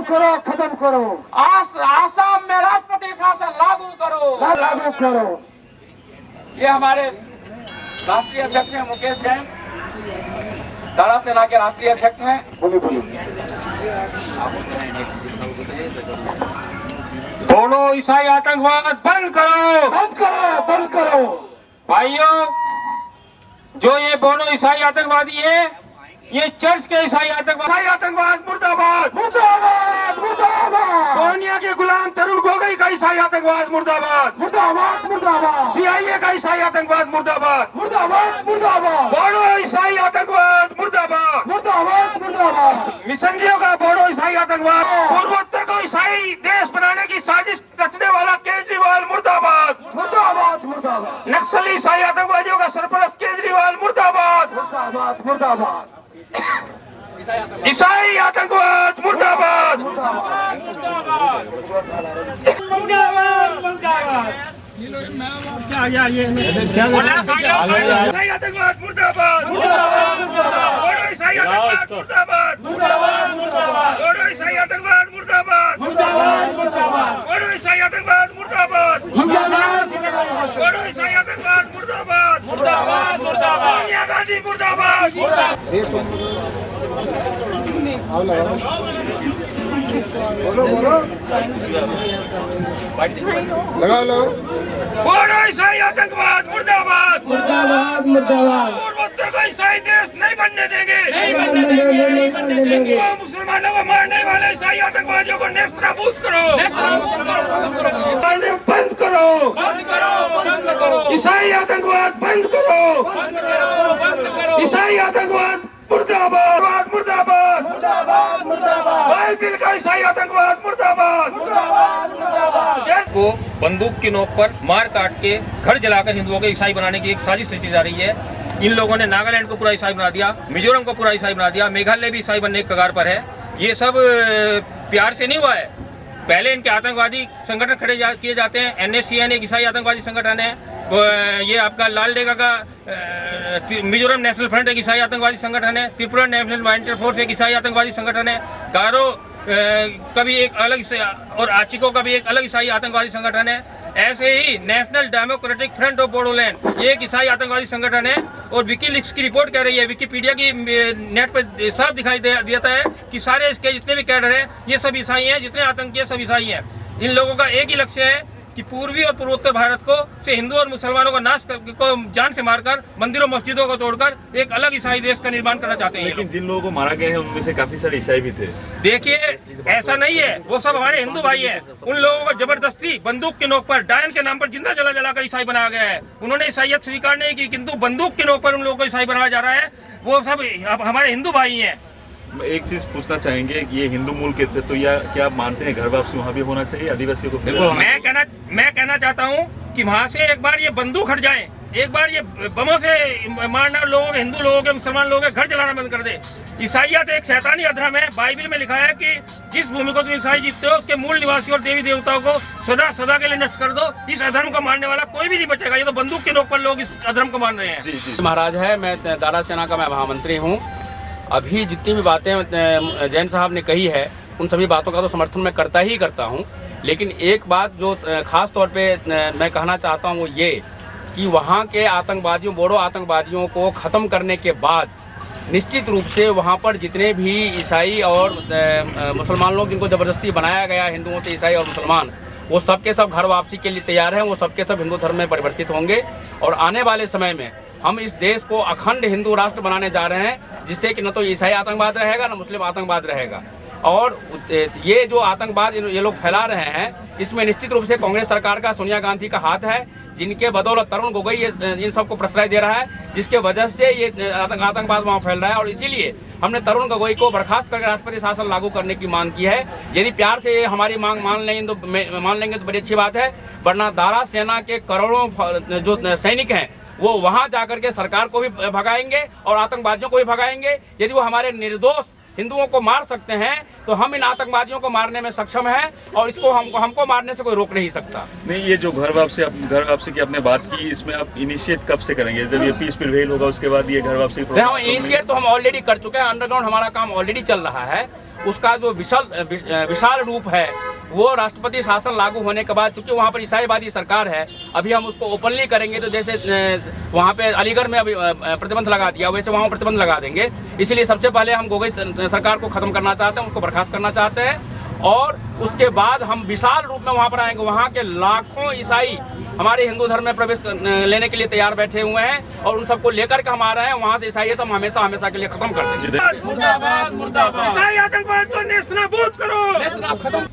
करो, खत्म करो। आसाम में राष्ट्रपति शासन लागू करो, लागू करो। ये हमारे राष्ट्रीय अध्यक्ष हैं मुकेश जैन, दारा सेना के राष्ट्रीय अध्यक्ष हैं। बोलिए बोलिए। बोडो ईसाई आतंकवाद बंद करो, बंद करो, बंद करो। भाइयों, जो ये बोडो ईसाई आतंकवादी है, ये चर्च के ईसाई आतंकवाद मुर्दाबाद, मुर्दाबाद, मुर्दाबाद। सोनिया के गुलाम तरुण गोगोई का ईसाई आतंकवाद मुर्दाबाद, मुर्दाबाद, मुर्दाबाद। CIA का ईसाई आतंकवाद मुर्दाबाद, मुर्दाबाद, मुर्दाबाद। बोडो ईसाई आतंकवाद मुर्दाबाद, मुर्दाबाद, मुर्दाबाद। मिशनरियों का बोडो ईसाई आतंकवाद, पूर्वोत्तर को ईसाई देश बनाने की साजिश रचने वाला केजरीवाल मुर्दाबाद, मुर्दाबाद, मुर्दाबाद। नक्सली ईसाई आतंकवादियों का सरपरस्त केजरीवाल मुर्दाबाद, मुर्दाबाद, मुर्दाबाद। ईसाई आतंकवाद मुर्दाबाद, मुर्दाबाद, ईसाई आतंकवाद मुर्दाबाद, बोडो ईसाई आतंकवाद मुर्दाबाद, बोडो ईसाई आतंकवाद मुर्दाबाद, बोडो ईसाई आतंकवाद मुर्दाबाद, बोडो ईसाई आतंकवाद मुर्दाबाद, सोनिया गांधी मुर्दाबाद। लगा लो। बोडो ईसाई आतंकवाद मुर्दाबाद, पूर्वोत्तर को ईसाई देश नहीं बनने देंगे, मुसलमानों को मारने वाले ईसाई आतंकवादियों को नेस्तनाबूद करो, बंद करो, ईसाई आतंकवाद बंद करो, ईसाई आतंकवाद मुर्दाबाद, मुर्दाबाद, मुर्दाबाद, मुर्दाबाद। बाइबिल का ईसाई आतंकवाद मुर्दाबाद, को बंदूक की नोक पर मार काट के घर जलाकर हिंदुओं को ईसाई बनाने की एक साजिश रची जा रही है। इन लोगों ने नागालैंड को पूरा ईसाई बना दिया, मिजोरम को पूरा ईसाई बना दिया, मेघालय भी ईसाई बनने के कगार पर है। ये सब प्यार से नहीं हुआ है। पहले इनके आतंकवादी संगठन खड़े किए जाते हैं। NSCN एक ईसाई आतंकवादी संगठन है। तो ये आपका लाल डेगा का मिजोरम नेशनल फ्रंट एक ईसाई आतंकवादी संगठन है। त्रिपुरा नेशनल वॉलंटियर फोर्स एक ईसाई आतंकवादी संगठन है। गारो का भी एक अलग और आचिको का भी एक अलग ईसाई आतंकवादी संगठन है। ऐसे ही National Democratic Front of Bodoland ये एक ईसाई आतंकवादी संगठन है। और विकीलीक्स की रिपोर्ट कह रही है, विकीपीडिया की नेट पर साफ दिखाई देता है कि सारे इसके जितने भी कैडर हैं ये सब ईसाई हैं, जितने आतंकी सब ईसाई हैं। इन लोगों का एक ही लक्ष्य है कि पूर्वी और पूर्वोत्तर भारत को से हिंदू और मुसलमानों को को जान से मारकर मंदिरों मस्जिदों को तोड़कर एक अलग ईसाई देश का निर्माण करना चाहते हैं। लेकिन जिन लोगों को मारा गया है उनमें से काफी सारे ईसाई भी थे। देखिए, ऐसा नहीं है, वो सब हमारे हिंदू भाई हैं। उन लोगों को जबरदस्ती बंदूक के नोक पर डायन के नाम पर जिंदा जलाकर ईसाई बनाया गया है। उन्होंने ईसाईयत स्वीकार नहीं की, किंतु बंदूक के नोक पर उन लोगों को ईसाई बनाया जा रहा है। वो सब हमारे हिंदू भाई हैं। एक चीज पूछना चाहेंगे, ये हिंदू मूल के थे तो क्या आप मानते हैं घर वापसी वहाँ भी होना चाहिए आदिवासियों को? मैं कहना चाहता हूँ कि वहाँ से एक बार ये बंदूक हट जाए, एक बार ये बमों से मारना लोगों के, हिंदू लोगों के, मुसलमान लोगों के घर जलाना बंद कर दे। ईसाईयत एक शैतानी अधर्म है। बाइबिल में लिखा है कि जिस भूमि को तुम ईसाई जीतते हो उसके मूल निवासी और देवी देवताओं को सदा सदा के लिए नष्ट कर दो। इस अधर्म को मानने वाला कोई भी नहीं बचेगा। ये तो बंदूक के नोक पर लोग इस अधर्म को मान रहे हैं। महाराज है, मैं दारा सेना का मैं महामंत्री हूँ। अभी जितनी भी बातें जैन साहब ने कही है उन सभी बातों का तो समर्थन मैं करता ही करता हूँ। लेकिन एक बात जो खास तौर पे मैं कहना चाहता हूँ वो ये कि वहाँ के आतंकवादियों, बोडो आतंकवादियों को ख़त्म करने के बाद निश्चित रूप से वहाँ पर जितने भी ईसाई और मुसलमान लोग जिनको ज़बरदस्ती बनाया गया हिंदुओं से, ईसाई और मुसलमान, वो सब के सब घर वापसी के लिए तैयार हैं। वो सब के सब हिंदू धर्म में परिवर्तित होंगे और आने वाले समय में हम इस देश को अखंड हिंदू राष्ट्र बनाने जा रहे हैं, जिससे कि न तो ईसाई आतंकवाद रहेगा न मुस्लिम आतंकवाद रहेगा। और ये जो आतंकवाद ये लोग फैला रहे हैं, इसमें निश्चित रूप से कांग्रेस सरकार का, सोनिया गांधी का हाथ है, जिनके बदौलत तरुण गोगोई इन सबको प्रश्रय दे रहा है, जिसके वजह से ये आतंकवाद वहाँ फैल रहा है। और इसीलिए हमने तरुण गोगोई को बर्खास्त करके राष्ट्रपति शासन लागू करने की मांग की है। यदि प्यार से हमारी मांग मान लेंगे तो बड़ी अच्छी बात है, वरना दारा सेना के करोड़ों जो सैनिक हैं वो वहाँ जाकर के सरकार को भी भगाएंगे और आतंकवादियों को भी भगाएंगे। यदि वो हमारे निर्दोष हिंदुओं को मार सकते हैं तो हम इन आतंकवादियों को मारने में सक्षम हैं और इसको हमको मारने से कोई रोक नहीं सकता। नहीं, ये जो घर वापसी की आपने बात की, इसमें आप इनिशिएट कब से करेंगे? जब ये पीस प्रिवेल होगा उसके बाद ये घर वापसी? हम इनिशिएट तो हम ऑलरेडी कर चुके हैं, अंडरग्राउंड हमारा काम ऑलरेडी चल रहा है। उसका जो विशाल रूप है वो राष्ट्रपति शासन लागू होने के बाद, चूंकि वहाँ पर ईसाईवादी सरकार है, अभी हम उसको ओपनली करेंगे तो जैसे वहाँ पे अलीगढ़ में अभी प्रतिबंध लगा दिया वैसे वहाँ प्रतिबंध लगा देंगे। इसलिए सबसे पहले हम गोगोई सरकार को खत्म करना चाहते हैं, उसको बर्खास्त करना चाहते हैं और उसके बाद हम विशाल रूप में वहाँ पर आएंगे। वहाँ के लाखों ईसाई हमारे हिंदू धर्म में प्रवेश लेने के लिए तैयार बैठे हुए हैं और उन सबको लेकर के हम आ रहे हैं। वहाँ से ईसाईयत हम हमेशा के लिए खत्म कर देंगे। मुर्दाबाद मुर्दाबाद। ईसाई आतंकवाद को नेस्तनाबूद करो। खत्म।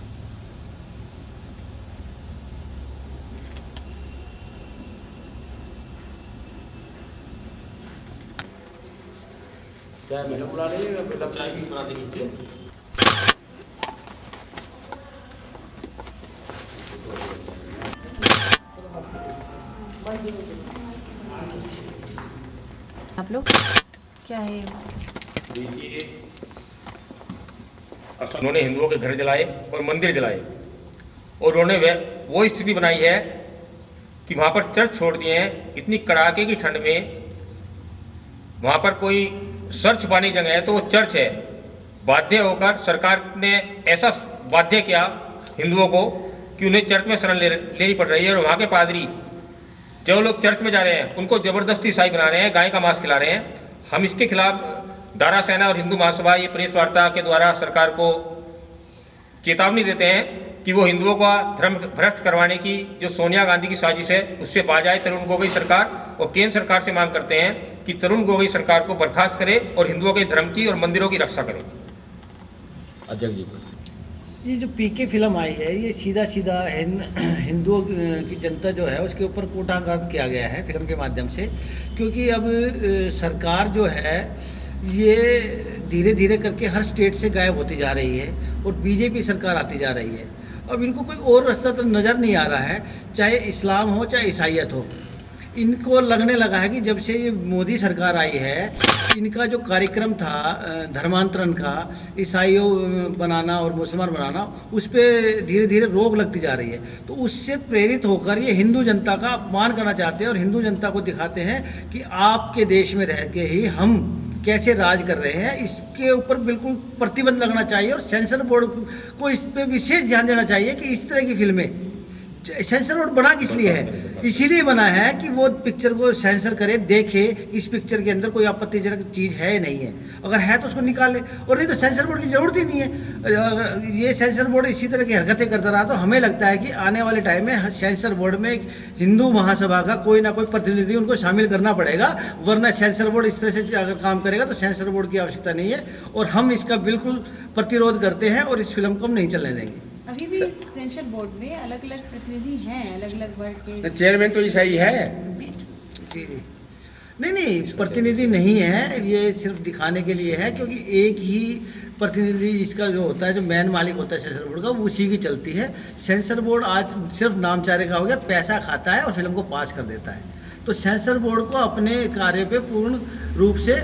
आप लोग क्या है? उन्होंने हिंदुओं के घर जलाए और मंदिर जलाए और उन्होंने वो स्थिति बनाई है कि वहाँ पर चर्च छोड़ दिए हैं। इतनी कड़ाके की ठंड में वहाँ पर कोई सर छुपाने की जगह है तो वो चर्च है। बाध्य होकर सरकार ने ऐसा बाध्य किया हिंदुओं को कि उन्हें चर्च में शरण लेनी पड़ रही है और वहाँ के पादरी जो लोग चर्च में जा रहे हैं उनको ज़बरदस्ती ईसाई बना रहे हैं, गाय का मांस खिला रहे हैं। हम इसके खिलाफ दारा सेना और हिंदू महासभा ये प्रेस वार्ता के द्वारा सरकार को चेतावनी देते हैं कि वो हिंदुओं का धर्म भ्रष्ट करवाने की जो सोनिया गांधी की साजिश है उससे बाज आए तरुण गोगोई सरकार। और केंद्र सरकार से मांग करते हैं कि तरुण गोगोई सरकार को बर्खास्त करे और हिंदुओं के धर्म की और मंदिरों की रक्षा करे। अध्यक्ष जी, ये जो पीके फिल्म आई है ये सीधा हिंदुओं की जनता जो है उसके ऊपर कूटाघात किया गया है फिल्म के माध्यम से। क्योंकि अब सरकार जो है ये धीरे धीरे करके हर स्टेट से गायब होती जा रही है और बीजेपी सरकार आती जा रही है। अब इनको कोई और रास्ता तो नज़र नहीं आ रहा है, चाहे इस्लाम हो चाहे ईसाईयत हो। इनको लगने लगा है कि जब से ये मोदी सरकार आई है इनका जो कार्यक्रम था धर्मांतरण का, ईसाइयों बनाना और मुसलमान बनाना, उस पर धीरे धीरे रोक लगती जा रही है। तो उससे प्रेरित होकर ये हिंदू जनता का अपमान करना चाहते हैं और हिंदू जनता को दिखाते हैं कि आपके देश में रह के ही हम कैसे राज कर रहे हैं। इसके ऊपर बिल्कुल प्रतिबंध लगना चाहिए और सेंसर बोर्ड को इस पर विशेष ध्यान देना चाहिए कि इस तरह की फिल्में, सेंसर बोर्ड बना किस लिए है? इसीलिए बना है कि वो पिक्चर को सेंसर करे, देखे इस पिक्चर के अंदर कोई आपत्तिजनक चीज़ है या नहीं है। अगर है तो उसको निकाले और नहीं तो सेंसर बोर्ड की ज़रूरत ही नहीं है। ये सेंसर बोर्ड इसी तरह की हरकतें करता रहा तो हमें लगता है कि आने वाले टाइम में सेंसर बोर्ड में एक हिंदू महासभा का कोई ना कोई प्रतिनिधि उनको शामिल करना पड़ेगा, वरना सेंसर बोर्ड इस तरह से अगर काम करेगा तो सेंसर बोर्ड की आवश्यकता नहीं है। और हम इसका बिल्कुल प्रतिरोध करते हैं और इस फिल्म को हम नहीं चलने देंगे। अभी भी सेंसर बोर्ड में अलग अलग प्रतिनिधि हैं, अलग अलग वर्ग के। चेयरमैन तो ईसाई है। जी नहीं प्रतिनिधि नहीं है, ये सिर्फ दिखाने के लिए है। क्योंकि एक ही प्रतिनिधि इसका जो होता है, जो मेन मालिक होता है सेंसर बोर्ड का, वो उसी की चलती है। सेंसर बोर्ड आज सिर्फ नामचारे का हो गया, पैसा खाता है और फिल्म को पास कर देता है। तो सेंसर बोर्ड को अपने कार्य पे पूर्ण रूप से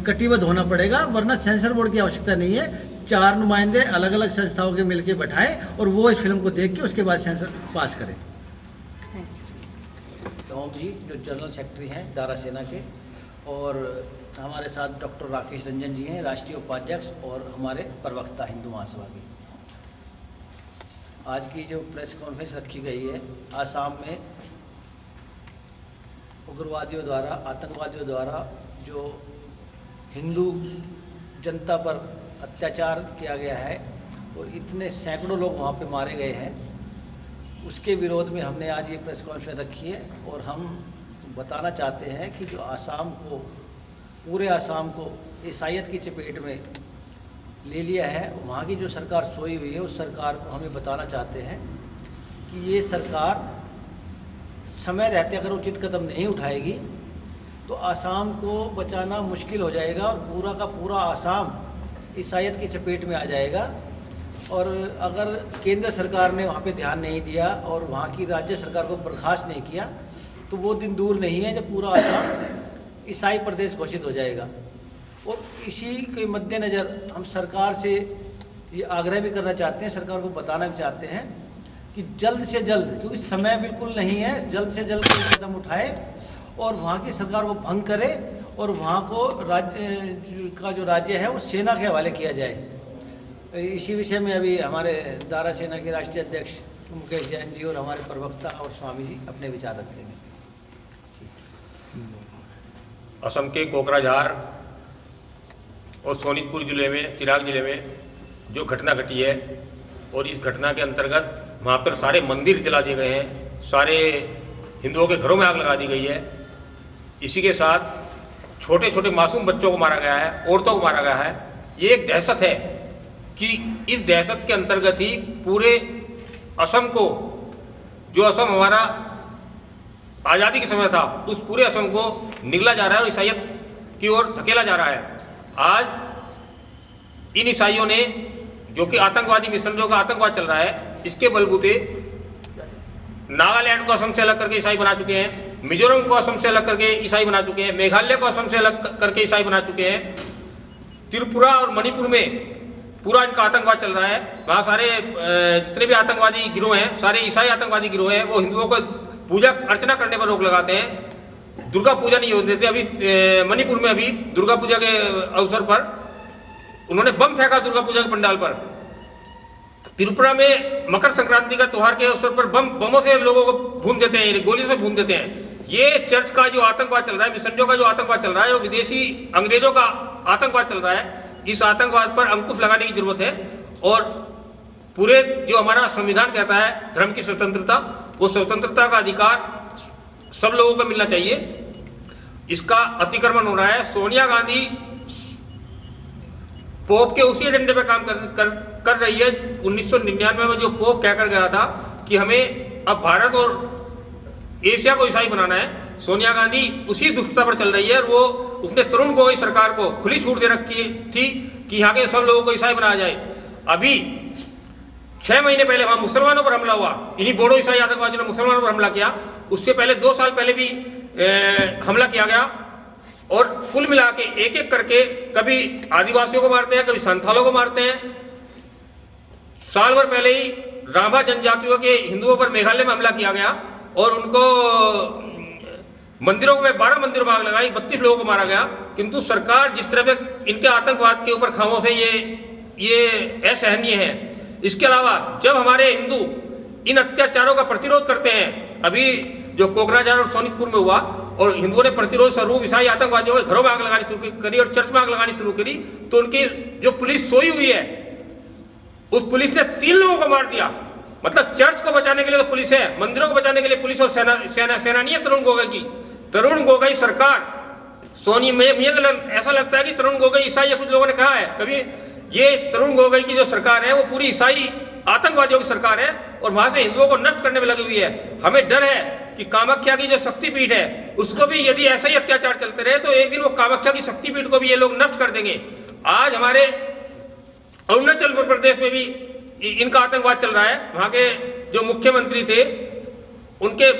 कटिबद्ध होना पड़ेगा, वरना सेंसर बोर्ड की आवश्यकता नहीं है। 4 नुमाइंदे अलग अलग संस्थाओं के मिलकर बैठाएं और वो इस फिल्म को देख के उसके बाद सेंसर पास करें। ओम जी जो जनरल सेक्रेटरी हैं दारा सेना के, और हमारे साथ डॉक्टर राकेश रंजन जी हैं राष्ट्रीय उपाध्यक्ष और हमारे प्रवक्ता हिंदू महासभा के। आज की जो प्रेस कॉन्फ्रेंस रखी गई है, आसाम में उग्रवादियों द्वारा, आतंकवादियों द्वारा जो हिंदू जनता पर अत्याचार किया गया है और इतने सैकड़ों लोग वहाँ पे मारे गए हैं, उसके विरोध में हमने आज ये प्रेस कॉन्फ्रेंस रखी है। और हम बताना चाहते हैं कि जो आसाम को, पूरे आसाम को ईसाईयत की चपेट में ले लिया है, वहाँ की जो सरकार सोई हुई है उस सरकार को हमें बताना चाहते हैं कि ये सरकार समय रहते अगर उचित कदम नहीं उठाएगी तो आसाम को बचाना मुश्किल हो जाएगा और पूरा का पूरा आसाम ईसाईयत की चपेट में आ जाएगा। और अगर केंद्र सरकार ने वहाँ पे ध्यान नहीं दिया और वहाँ की राज्य सरकार को बर्खास्त नहीं किया तो वो दिन दूर नहीं है जब पूरा आसाम ईसाई प्रदेश घोषित हो जाएगा। और इसी के मद्देनज़र हम सरकार से ये आग्रह भी करना चाहते हैं, सरकार को बताना भी चाहते हैं कि जल्द से जल्द, क्योंकि समय बिल्कुल नहीं है, जल्द से जल्द कोई कदम उठाए और वहाँ की सरकार को भंग करे और वहाँ को राज्य का जो राज्य है वो सेना के हवाले किया जाए। इसी विषय में अभी हमारे दारा सेना के राष्ट्रीय अध्यक्ष मुकेश जैन जी और हमारे प्रवक्ता और स्वामी जी अपने विचार रखेंगे। असम के कोकराझार और सोनीतपुर जिले में, चिराग जिले में जो घटना घटी है, और इस घटना के अंतर्गत वहाँ पर सारे मंदिर जला दिए गए हैं, सारे हिंदुओं के घरों में आग लगा दी गई है। इसी के साथ छोटे छोटे मासूम बच्चों को मारा गया है, औरतों को मारा गया है। ये एक दहशत है कि इस दहशत के अंतर्गत ही पूरे असम को, जो असम हमारा आज़ादी के समय था, उस पूरे असम को निगला जा रहा है और ईसाइयत की ओर धकेला जा रहा है। आज इन ईसाइयों ने, जो कि आतंकवादी मिशनों का आतंकवाद चल रहा है, इसके बलबूते नागालैंड को असम से अलग करके ईसाई बना चुके हैं, मिजोरम को असम से अलग करके ईसाई बना चुके हैं, मेघालय को असम से अलग करके ईसाई बना चुके हैं, त्रिपुरा और मणिपुर में पूरा इनका आतंकवाद चल रहा है। वहाँ सारे जितने भी आतंकवादी गिरोह हैं, सारे ईसाई आतंकवादी गिरोह हैं, वो हिंदुओं को पूजा अर्चना करने पर रोक लगाते हैं, दुर्गा पूजा नहीं होने देते। अभी मणिपुर में अभी दुर्गा पूजा के अवसर पर उन्होंने बम फेंका दुर्गा पूजा के पंडाल पर। त्रिपुरा में मकर संक्रांति का त्यौहार के अवसर पर बमों से लोगों को भून देते हैं, गोली से भून देते हैं। ये चर्च का जो आतंकवाद चल रहा है, मिशनरियों का जो आतंकवाद चल रहा है, वो विदेशी अंग्रेजों का आतंकवाद चल रहा है। इस आतंकवाद पर अंकुश लगाने की जरूरत है और पूरे जो हमारा संविधान कहता है धर्म की स्वतंत्रता, वो स्वतंत्रता का अधिकार सब लोगों को मिलना चाहिए। इसका अतिक्रमण हो रहा है। सोनिया गांधी पोप के उसी एजेंडे पे काम कर रही है। 1999 में जो पोप कहकर गया था कि हमें अब भारत और एशिया को ईसाई बनाना है, सोनिया गांधी उसी दुष्टता पर चल रही है। और वो उसने तरुण गोगोई सरकार को खुली छूट दे रखी थी कि यहाँ के सब लोगों को ईसाई बनाया जाए। अभी 6 महीने पहले वहाँ मुसलमानों पर हमला हुआ, इन्हीं बोडो ईसाई आतंकवादियों ने मुसलमानों पर हमला किया। उससे पहले 2 साल पहले भी हमला किया गया। और कुल मिला के एक एक करके कभी आदिवासियों को मारते हैं, कभी संथालों को मारते हैं। साल भर पहले ही राभा जनजातियों के हिंदुओं पर मेघालय में हमला किया गया और उनको मंदिरों में 12 मंदिरों में आग लगाई, 32 लोगों को मारा गया। किंतु सरकार जिस तरह से इनके आतंकवाद के ऊपर खामोश है, ये असहनीय है। इसके अलावा जब हमारे हिंदू इन अत्याचारों का प्रतिरोध करते हैं, अभी जो कोकराझार और सोनीतपुर में हुआ और हिंदुओं ने प्रतिरोध स्वरूप ईसाई आतंकवादियों के घरों में आग लगानी शुरू करी और चर्च में आग लगानी शुरू करी, तो उनकी जो पुलिस सोई हुई है, उस पुलिस ने 3 लोगों को मार दिया। मतलब चर्च को बचाने के लिए तो पुलिस है, मंदिरों को बचाने के लिए पुलिस और सेनानी है तरुण गोगोई की। तरुण गोगोई सरकार सोनी में ऐसा लगता है कि तरुण गोगोई ईसाई, कुछ लोगों ने कहा है कभी, ये तरुण गोगोई की जो सरकार है वो पूरी ईसाई आतंकवादियों की सरकार है और वहां से हिंदुओं को नष्ट करने में लगी हुई है। हमें डर है कि कामाख्या की जो शक्तिपीठ है, उसको भी यदि ऐसा ही अत्याचार चलते रहे तो एक दिन वो कामाख्या की शक्तिपीठ को भी ये लोग नष्ट कर देंगे। आज हमारे अरुणाचल प्रदेश में भी इनका आतंकवाद चल रहा है। वहाँ के जो मुख्यमंत्री थे, उनके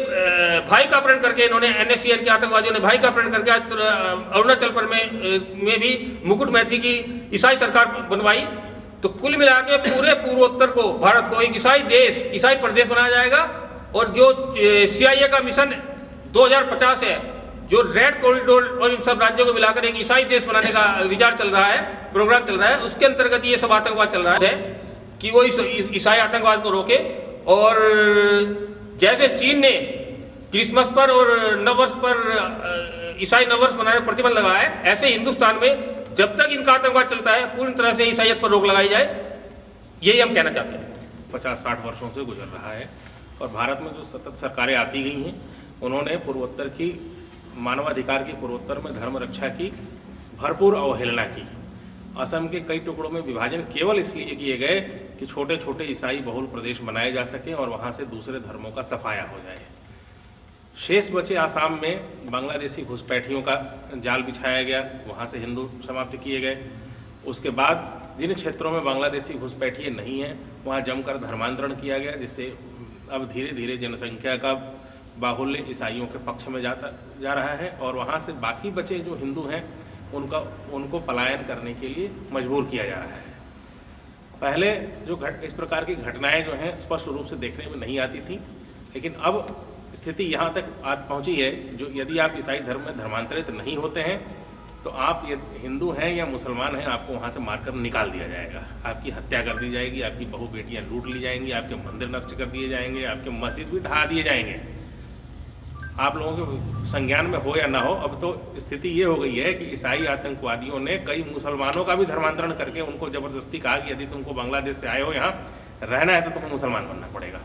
भाई का अपहरण करके इन्होंने, NSCN के आतंकवादियों ने भाई का अपहरण करके अरुणाचल में भी मुकुट मैथी की ईसाई सरकार बनवाई। तो कुल मिला के पूरे पूर्वोत्तर को, भारत को एक ईसाई देश, ईसाई प्रदेश बनाया जाएगा। और जो CIA का मिशन 2050 है, जो रेड कॉरिडोर और इन सब राज्यों को मिलाकर एक ईसाई देश बनाने का विचार चल रहा है, प्रोग्राम चल रहा है, उसके अंतर्गत ये सब आतंकवाद चल रहा है कि वो ईसाई आतंकवाद को रोके। और जैसे चीन ने क्रिसमस पर और नववर्ष पर ईसाई नववर्ष मनाने पर प्रतिबंध लगाया है, ऐसे हिंदुस्तान में जब तक इनका आतंकवाद चलता है पूरी तरह से ईसाइयत पर रोक लगाई जाए, यही हम कहना चाहते हैं। 50-60 वर्षों से गुजर रहा है और भारत में जो सतत सरकारें आती गई हैं, उन्होंने पूर्वोत्तर की मानवाधिकार की, पूर्वोत्तर में धर्म रक्षा की भरपूर अवहेलना की। असम के कई टुकड़ों में विभाजन केवल इसलिए किए गए कि छोटे छोटे ईसाई बहुल प्रदेश बनाए जा सकें और वहाँ से दूसरे धर्मों का सफाया हो जाए। शेष बचे आसाम में बांग्लादेशी घुसपैठियों का जाल बिछाया गया, वहाँ से हिंदू समाप्त किए गए। उसके बाद जिन क्षेत्रों में बांग्लादेशी घुसपैठिए नहीं हैं, वहाँ जमकर धर्मांतरण किया गया, जिससे अब धीरे धीरे जनसंख्या का बाहुल्य ईसाइयों के पक्ष में जा रहा है। और वहाँ से बाकी बचे जो हिंदू हैं, उनको पलायन करने के लिए मजबूर किया जा रहा है। पहले जो इस प्रकार की घटनाएं जो हैं स्पष्ट रूप से देखने में नहीं आती थी, लेकिन अब स्थिति यहाँ तक आज पहुँची है जो यदि आप ईसाई धर्म में धर्मांतरित नहीं होते हैं तो आप ये हिंदू हैं या मुसलमान हैं, आपको वहाँ से मारकर निकाल दिया जाएगा, आपकी हत्या कर दी जाएगी, आपकी बहु बेटियाँ लूट ली जाएंगी, आपके मंदिर नष्ट कर दिए जाएंगे, आपके मस्जिद भी ढहा दिए जाएंगे। आप लोगों के संज्ञान में हो या ना हो, अब तो स्थिति ये हो गई है कि ईसाई आतंकवादियों ने कई मुसलमानों का भी धर्मांतरण करके उनको ज़बरदस्ती कहा कि यदि तुमको बांग्लादेश से आए हो यहाँ रहना है तो तुम्हें मुसलमान बनना पड़ेगा,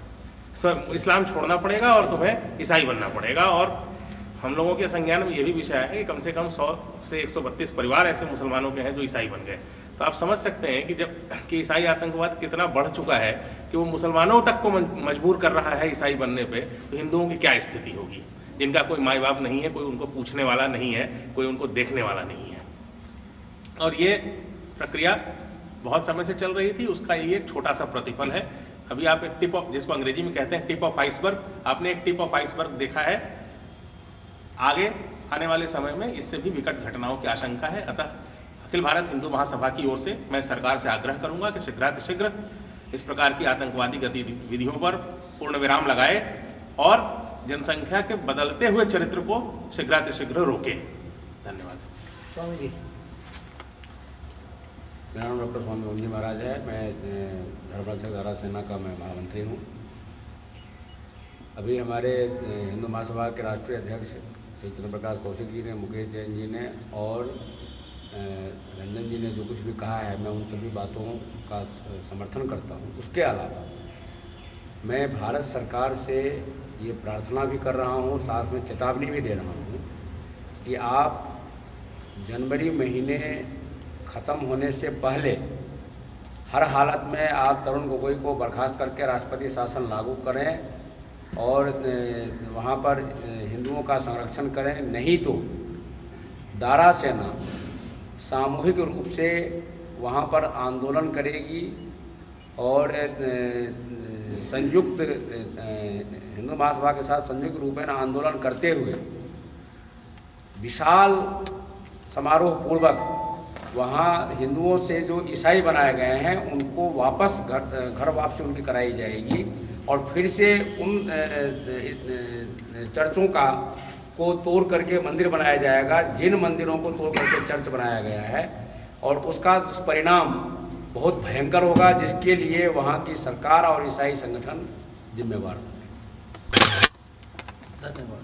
इस्लाम छोड़ना पड़ेगा और तुम्हें ईसाई बनना पड़ेगा। और हम लोगों के संज्ञान में ये भी विषय है कि कम से कम 100 से 132 परिवार ऐसे मुसलमानों के हैं जो ईसाई बन गए। तो आप समझ सकते हैं कि ईसाई आतंकवाद कितना बढ़ चुका है कि वो मुसलमानों तक को मजबूर कर रहा है ईसाई बनने पे, तो हिंदुओं की क्या स्थिति होगी, जिनका कोई माई बाप नहीं है, कोई उनको पूछने वाला नहीं है, कोई उनको देखने वाला नहीं है। और ये प्रक्रिया बहुत समय से चल रही थी, उसका ये एक छोटा सा प्रतिफल है। अभी आप एक टिप ऑफ, जिसको अंग्रेजी में कहते हैं टिप ऑफ आइसबर्ग, आपने एक टिप ऑफ आइसबर्ग देखा है। आगे आने वाले समय में इससे भी विकट घटनाओं की आशंका है। अतः अखिल भारत हिंदू महासभा की ओर से मैं सरकार से आग्रह करूंगा कि शीघ्रातिशीघ्र इस प्रकार की आतंकवादी गतिविधियों पर पूर्ण विराम लगाए और जनसंख्या के बदलते हुए चरित्र को शीघ्रातिशीघ्र रोके। धन्यवाद। स्वामी जी। मेरा नाम डॉक्टर स्वामी ओम जी महाराज है। मैं धर्मरक्षक धारा सेना का मैं महामंत्री हूँ। अभी हमारे हिंदू महासभा के राष्ट्रीय अध्यक्ष श्री चंद्र प्रकाश कौशिक जी ने, मुकेश जैन जी ने और रंजन जी ने जो कुछ भी कहा है, मैं उन सभी बातों का समर्थन करता हूँ। उसके अलावा मैं भारत सरकार से ये प्रार्थना भी कर रहा हूँ, साथ में चेतावनी भी दे रहा हूँ कि आप जनवरी महीने ख़त्म होने से पहले हर हालत में आप तरुण गोगोई को बर्खास्त करके राष्ट्रपति शासन लागू करें और वहाँ पर हिंदुओं का संरक्षण करें। नहीं तो दारा सेना सामूहिक रूप से वहाँ पर आंदोलन करेगी और संयुक्त हिंदू महासभा के साथ संयुक्त रूप में आंदोलन करते हुए विशाल समारोह पूर्वक वहाँ हिंदुओं से जो ईसाई बनाए गए हैं उनको वापस घर वापसी उनकी कराई जाएगी और फिर से उन चर्चों को तोड़ करके मंदिर बनाया जाएगा, जिन मंदिरों को तोड़ करके चर्च बनाया गया है, और उसका परिणाम बहुत भयंकर होगा, जिसके लिए वहाँ की सरकार और ईसाई संगठन जिम्मेवार होंगे। धन्यवाद।